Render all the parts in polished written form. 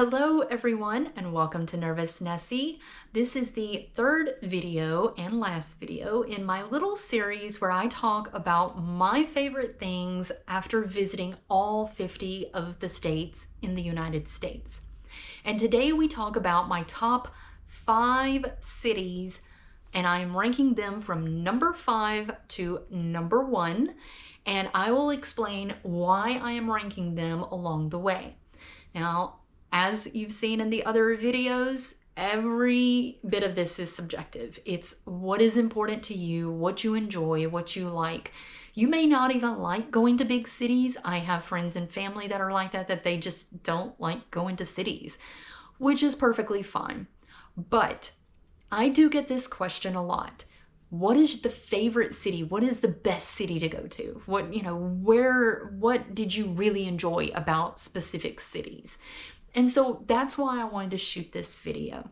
Hello everyone and welcome to Nervous Nessie. This is the third video and last video in my little series where I talk about my favorite things after visiting all 50 of the states in the United States. And today we talk about my top 5 cities, and I'm ranking them from number 5 to number 1, and I will explain why I am ranking them along the way. Now, as you've seen in the other videos, every bit of this is subjective. It's what is important to you, what you enjoy, what you like. You may not even like going to big cities. I have friends and family that are like that they just don't like going to cities, which is perfectly fine. But I do get this question a lot. What is the favorite city? What is the best city to go to? What did you really enjoy about specific cities? And so that's why I wanted to shoot this video.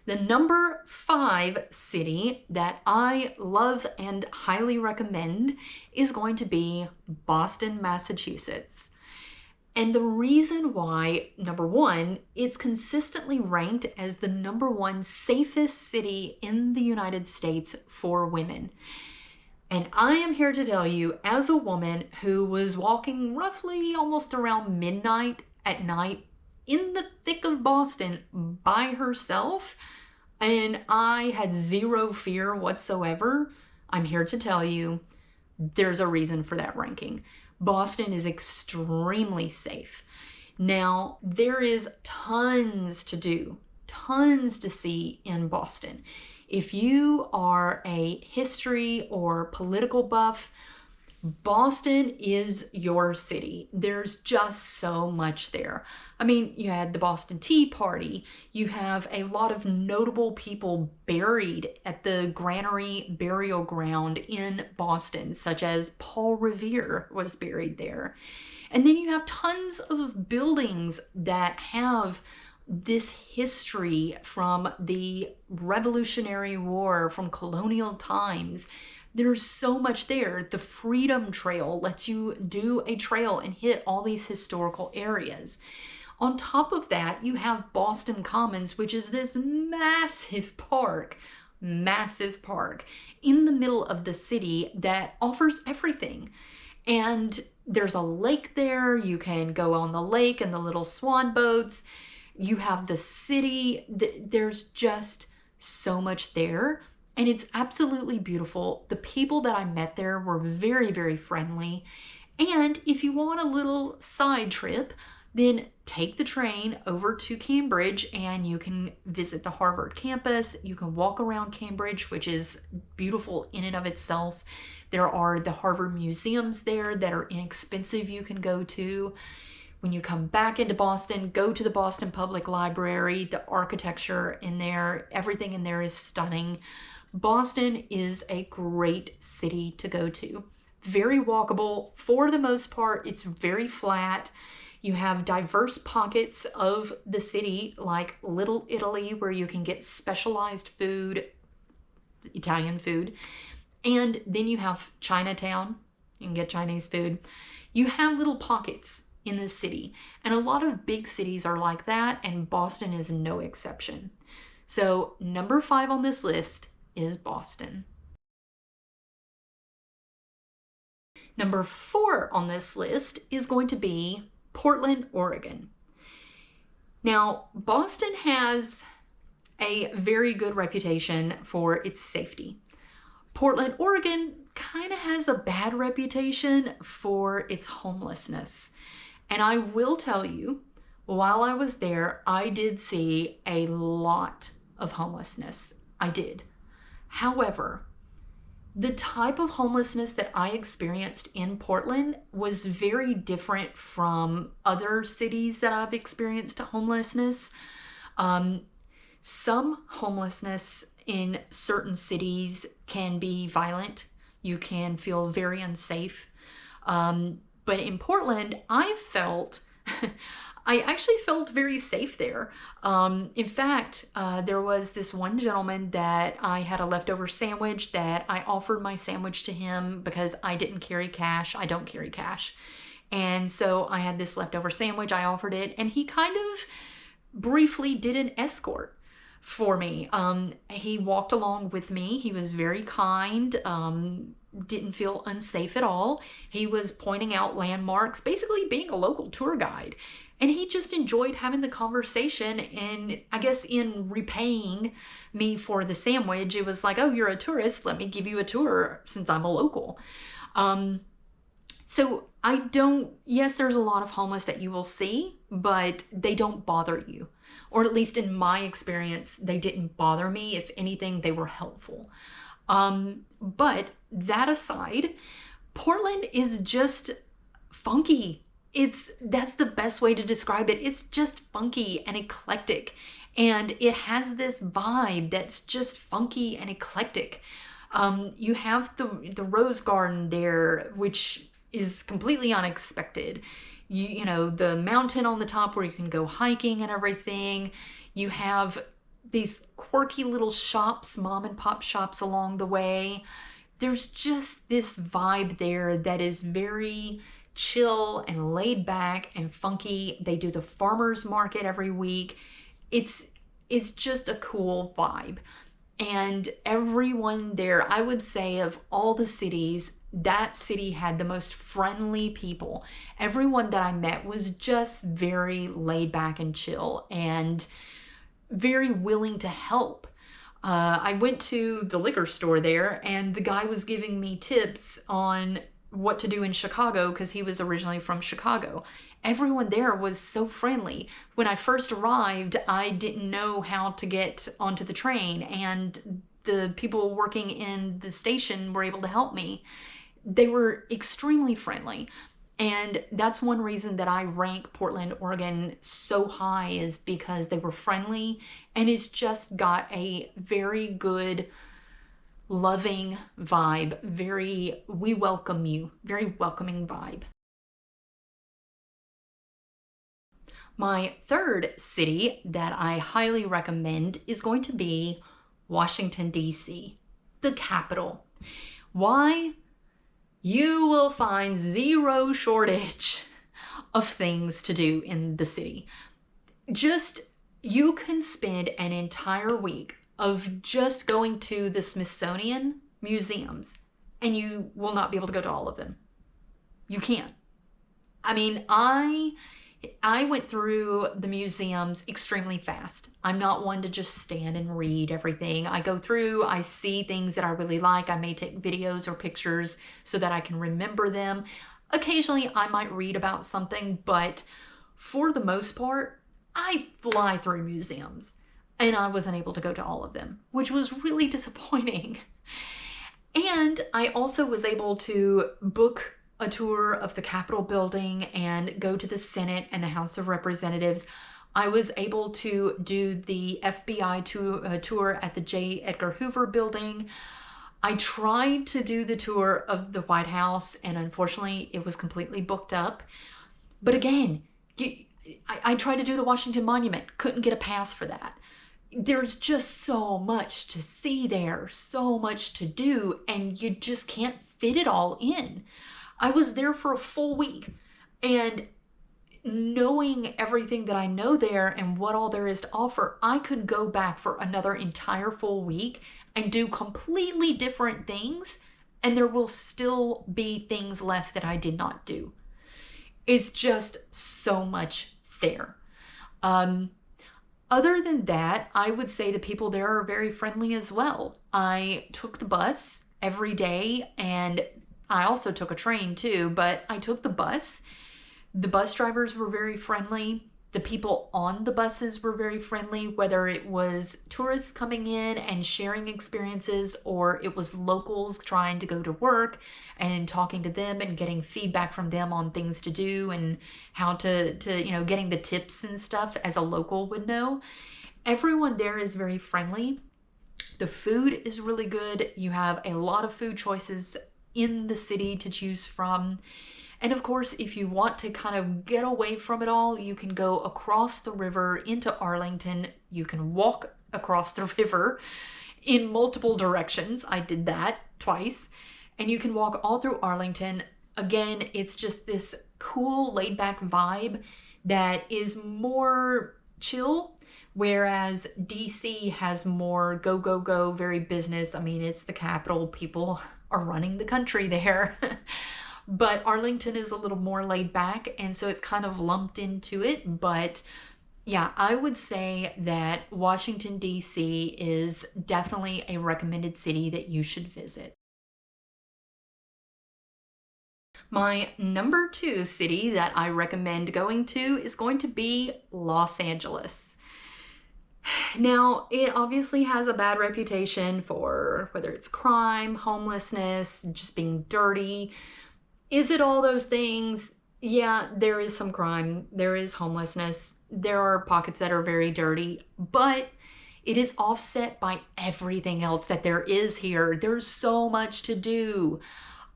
The number 5 city that I love and highly recommend is going to be Boston, Massachusetts. And the reason why, number 1, it's consistently ranked as the number 1 safest city in the United States for women. And I am here to tell you, as a woman who was walking roughly almost around midnight at night in the thick of Boston by herself, and I had zero fear whatsoever, I'm here to tell you there's a reason for that ranking. Boston is extremely safe. Now, there is tons to do, tons to see in Boston. If you are a history or political buff, Boston is your city. There's just so much there. I mean, you had the Boston Tea Party. You have a lot of notable people buried at the Granary Burial Ground in Boston, such as Paul Revere was buried there. And then you have tons of buildings that have this history from the Revolutionary War, from colonial times. There's so much there. The Freedom Trail lets you do a trail and hit all these historical areas. On top of that, you have Boston Commons, which is this massive park in the middle of the city that offers everything. And there's a lake there. You can go on the lake and the little swan boats. You have the city. There's just so much there, and it's absolutely beautiful. The people that I met there were very, very friendly. And if you want a little side trip, then take the train over to Cambridge and you can visit the Harvard campus. You can walk around Cambridge, which is beautiful in and of itself. There are the Harvard museums there that are inexpensive you can go to. When you come back into Boston, go to the Boston Public Library. The architecture in there, everything in there is stunning. Boston is a great city to go to. Very walkable. For the most part, it's very flat. You have diverse pockets of the city, like Little Italy, where you can get specialized food, Italian food. And then you have Chinatown. You can get Chinese food. You have little pockets in the city, and a lot of big cities are like that, and Boston is no exception. So number 5 on this list is Boston. Number 4 on this list is going to be Portland, Oregon. Now, Boston has a very good reputation for its safety. Portland, Oregon kind of has a bad reputation for its homelessness. And I will tell you, while I was there, I did see a lot of homelessness. I did. However, the type of homelessness that I experienced in Portland was very different from other cities that I've experienced homelessness. Some homelessness in certain cities can be violent. You can feel very unsafe. But in Portland, I actually felt very safe there. In fact, there was this one gentleman that I had a leftover sandwich that I offered my sandwich to him because I didn't carry cash. I don't carry cash. And so I had this leftover sandwich. I offered it, and he kind of briefly did an escort for me. He walked along with me. He was very kind, didn't feel unsafe at all. He was pointing out landmarks, basically being a local tour guide. And he just enjoyed having the conversation. And I guess in repaying me for the sandwich, it was like, oh, you're a tourist. Let me give you a tour since I'm a local. So yes, there's a lot of homeless that you will see, but they don't bother you. Or at least in my experience, they didn't bother me. If anything, they were helpful. But that aside, Portland is just funky. That's the best way to describe it. It's just funky and eclectic. And it has this vibe that's just funky and eclectic. You have the Rose Garden there, which is completely unexpected. You know, the mountain on the top where you can go hiking and everything. You have these quirky little shops, mom and pop shops along the way. There's just this vibe there that is very chill and laid back and funky. They do the farmers market every week. It's just a cool vibe. And everyone there, I would say of all the cities, that city had the most friendly people. Everyone that I met was just very laid back and chill and very willing to help. I went to the liquor store there, and the guy was giving me tips on what to do in Chicago because he was originally from Chicago. Everyone there was so friendly. When I first arrived, I didn't know how to get onto the train, and the people working in the station were able to help me. They were extremely friendly. And that's one reason that I rank Portland, Oregon so high, is because they were friendly, and it's just got a very good, loving vibe. We welcome you, very welcoming vibe. My third city that I highly recommend is going to be Washington, D.C., the capital. Why? You will find zero shortage of things to do in the city. You can spend an entire week of just going to the Smithsonian museums, and you will not be able to go to all of them. You can't. I mean, I went through the museums extremely fast. I'm not one to just stand and read everything. I go through, I see things that I really like. I may take videos or pictures so that I can remember them. Occasionally, I might read about something, but for the most part, I fly through museums, and I wasn't able to go to all of them, which was really disappointing. And I also was able to book a tour of the Capitol building and go to the Senate and the House of Representatives. I was able to do the FBI tour at the J. Edgar Hoover building. I tried to do the tour of the White House, and unfortunately it was completely booked up. But again, I tried to do the Washington Monument, couldn't get a pass for that. There's just so much to see there, so much to do, and you just can't fit it all in. I was there for a full week, and knowing everything that I know there and what all there is to offer, I could go back for another entire full week and do completely different things, and there will still be things left that I did not do. It's just so much there. Other than that, I would say the people there are very friendly as well. I took the bus every day, and I also took a train too, but I took the bus. The bus drivers were very friendly. The people on the buses were very friendly, whether it was tourists coming in and sharing experiences, or it was locals trying to go to work and talking to them and getting feedback from them on things to do and how to getting the tips and stuff as a local would know. Everyone there is very friendly. The food is really good. You have a lot of food choices in the city to choose from. And of course, if you want to kind of get away from it all, you can go across the river into Arlington. You can walk across the river in multiple directions. I did that twice. And you can walk all through Arlington. Again, it's just this cool, laid back vibe that is more chill, whereas DC has more go, go, go, very business. I mean, it's the capital, people are running the country there. But Arlington is a little more laid back, and so it's kind of lumped into it. But yeah, I would say that Washington, D.C. is definitely a recommended city that you should visit. My number 2 city that I recommend going to is going to be Los Angeles. Now, it obviously has a bad reputation for whether it's crime, homelessness, just being dirty. Is it all those things? Yeah, there is some crime, there is homelessness, there are pockets that are very dirty, but it is offset by everything else that there is here. There's so much to do.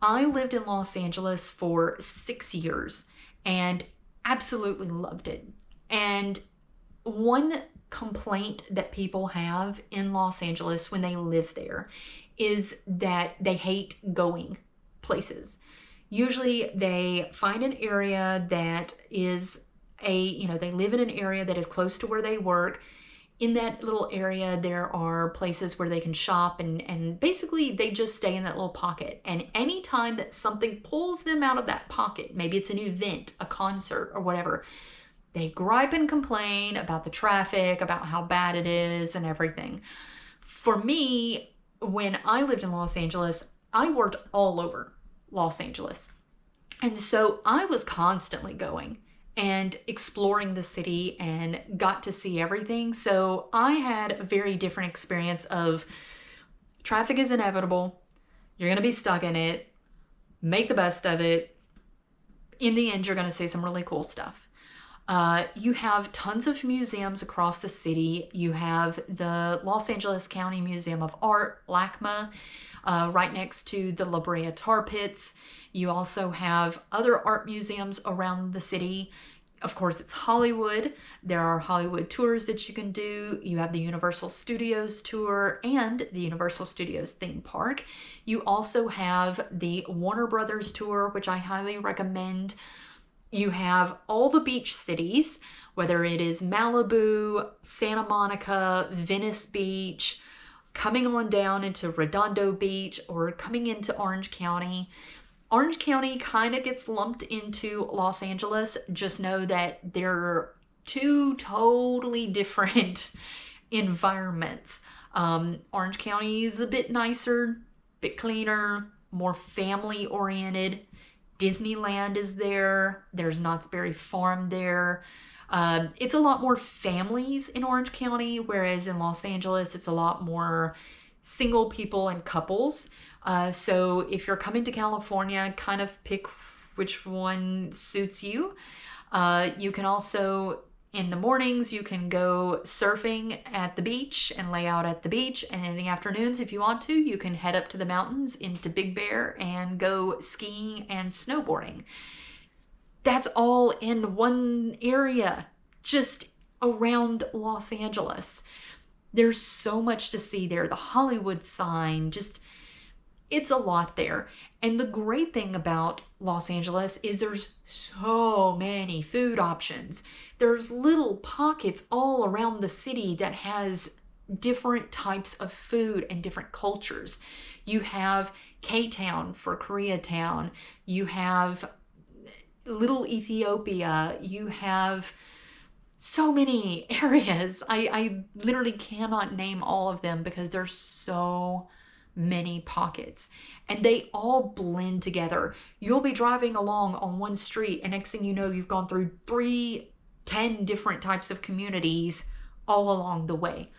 I lived in Los Angeles for 6 years and absolutely loved it. And one complaint that people have in Los Angeles when they live there is that they hate going places. Usually they find an area that is they live in an area that is close to where they work. In that little area, there are places where they can shop, and basically they just stay in that little pocket. And anytime that something pulls them out of that pocket, maybe it's an event, a concert, or whatever, they gripe and complain about the traffic, about how bad it is, and everything. For me, when I lived in Los Angeles, I worked all over Los Angeles. And so I was constantly going and exploring the city and got to see everything. So I had a very different experience of traffic is inevitable. You're going to be stuck in it. Make the best of it. In the end, you're going to see some really cool stuff. You have tons of museums across the city. You have the Los Angeles County Museum of Art, LACMA, right next to the La Brea Tar Pits. You also have other art museums around the city. Of course, it's Hollywood. There are Hollywood tours that you can do. You have the Universal Studios tour and the Universal Studios theme park. You also have the Warner Brothers tour, which I highly recommend. You have all the beach cities, whether it is Malibu, Santa Monica, Venice Beach, coming on down into Redondo Beach, or coming into Orange County. Orange County kind of gets lumped into Los Angeles. Just know that they're two totally different environments. Orange County is a bit nicer, bit cleaner, more family oriented. Disneyland is there. There's Knott's Berry Farm there. It's a lot more families in Orange County, whereas in Los Angeles, it's a lot more single people and couples. So if you're coming to California, kind of pick which one suits you. You can also, in the mornings, you can go surfing at the beach and lay out at the beach. And in the afternoons, if you want to, you can head up to the mountains into Big Bear and go skiing and snowboarding. That's all in one area, just around Los Angeles. There's so much to see there. The Hollywood sign, it's a lot there. And the great thing about Los Angeles is there's so many food options. There's little pockets all around the city that has different types of food and different cultures. You have K-Town for Koreatown. You have Little Ethiopia. You have so many areas. I literally cannot name all of them because there's so many pockets and they all blend together. You'll be driving along on one street and next thing you know, you've gone through 10 different types of communities all along the way.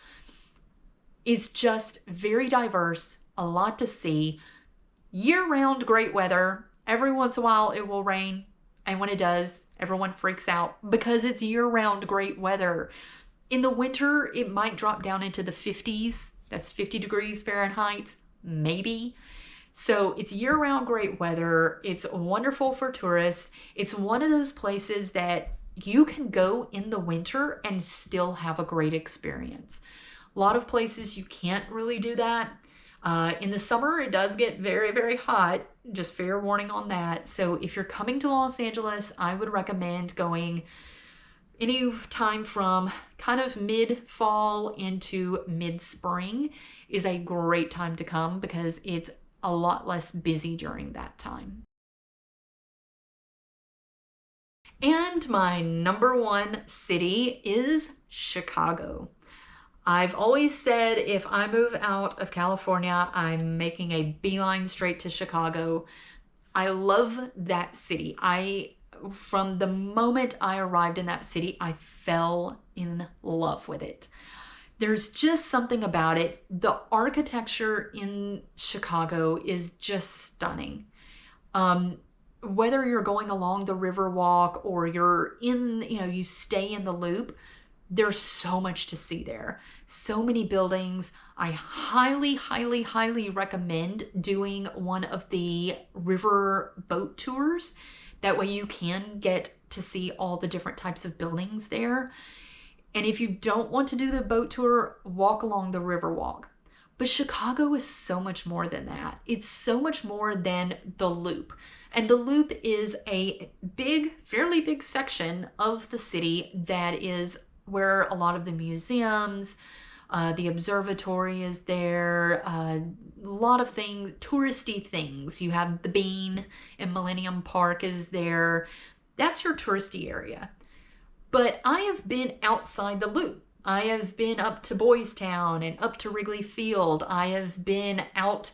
It's just very diverse, a lot to see, year-round great weather. Every once in a while it will rain, and when it does, everyone freaks out because it's year-round great weather. In the winter, it might drop down into the 50s. That's 50 degrees Fahrenheit, maybe. So it's year-round great weather. It's wonderful for tourists. It's one of those places that you can go in the winter and still have a great experience. A lot of places you can't really do that. In the summer, it does get very, very hot. Just fair warning on that. So if you're coming to Los Angeles, I would recommend going any time from kind of mid-fall into mid-spring is a great time to come because it's a lot less busy during that time. And my number one city is Chicago. I've always said if I move out of California, I'm making a beeline straight to Chicago. I love that city. From the moment I arrived in that city, I fell in love with it. There's just something about it. The architecture in Chicago is just stunning. Whether you're going along the Riverwalk or you're you stay in the Loop, there's so much to see there. So many buildings. I highly, highly, highly recommend doing one of the river boat tours. That way you can get to see all the different types of buildings there. And if you don't want to do the boat tour, walk along the Riverwalk. But Chicago is so much more than that. It's so much more than the Loop. And the Loop is a fairly big section of the city that is where a lot of the museums, the observatory is there, a lot of things, touristy things. You have the Bean and Millennium Park is there. That's your touristy area. But I have been outside the Loop. I have been up to Boys Town and up to Wrigley Field. I have been out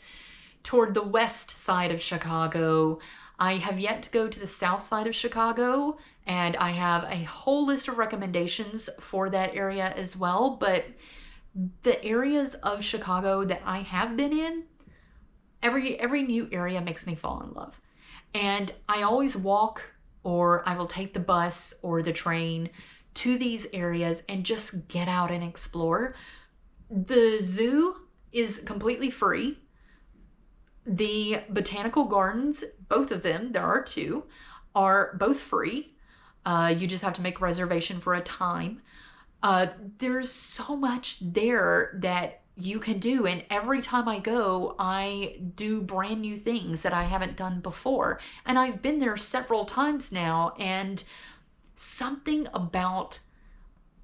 toward the west side of Chicago. I have yet to go to the south side of Chicago, and I have a whole list of recommendations for that area as well. But the areas of Chicago that I have been in, every new area makes me fall in love. And I always walk, or I will take the bus or the train to these areas and just get out and explore. The zoo is completely free. The botanical gardens, both of them, there are two, are both free. You just have to make a reservation for a time. There's so much there that you can do, and every time I go, I do brand new things that I haven't done before. And I've been there several times now, and something about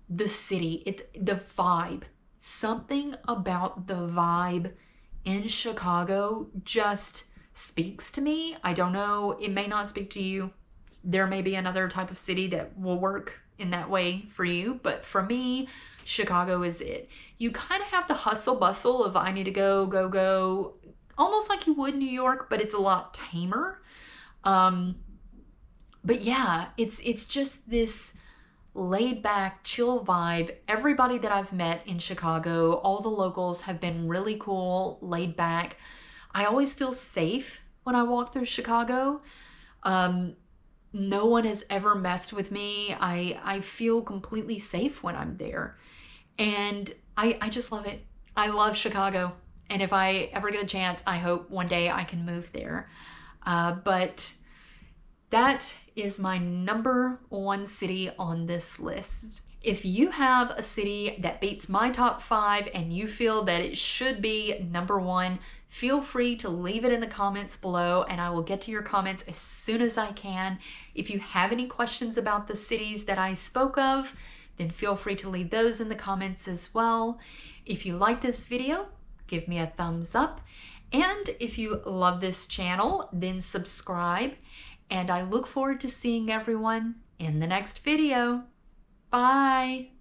the city, the vibe, something about the vibe in Chicago just speaks to me. I don't know, it may not speak to you. There may be another type of city that will work in that way for you, but for me, Chicago is it. You kind of have the hustle bustle of I need to go, almost like you would New York, but it's a lot tamer. But yeah, it's just this laid back, chill vibe. Everybody that I've met in Chicago, all the locals have been really cool, laid back. I always feel safe when I walk through Chicago. No one has ever messed with me. I feel completely safe when I'm there. And I just love it. I love Chicago. And if I ever get a chance, I hope one day I can move there. But that is my number one city on this list. If you have a city that beats my top 5 and you feel that it should be number 1, feel free to leave it in the comments below and I will get to your comments as soon as I can. If you have any questions about the cities that I spoke of, then feel free to leave those in the comments as well. If you like this video, give me a thumbs up. And if you love this channel, then subscribe. And I look forward to seeing everyone in the next video. Bye!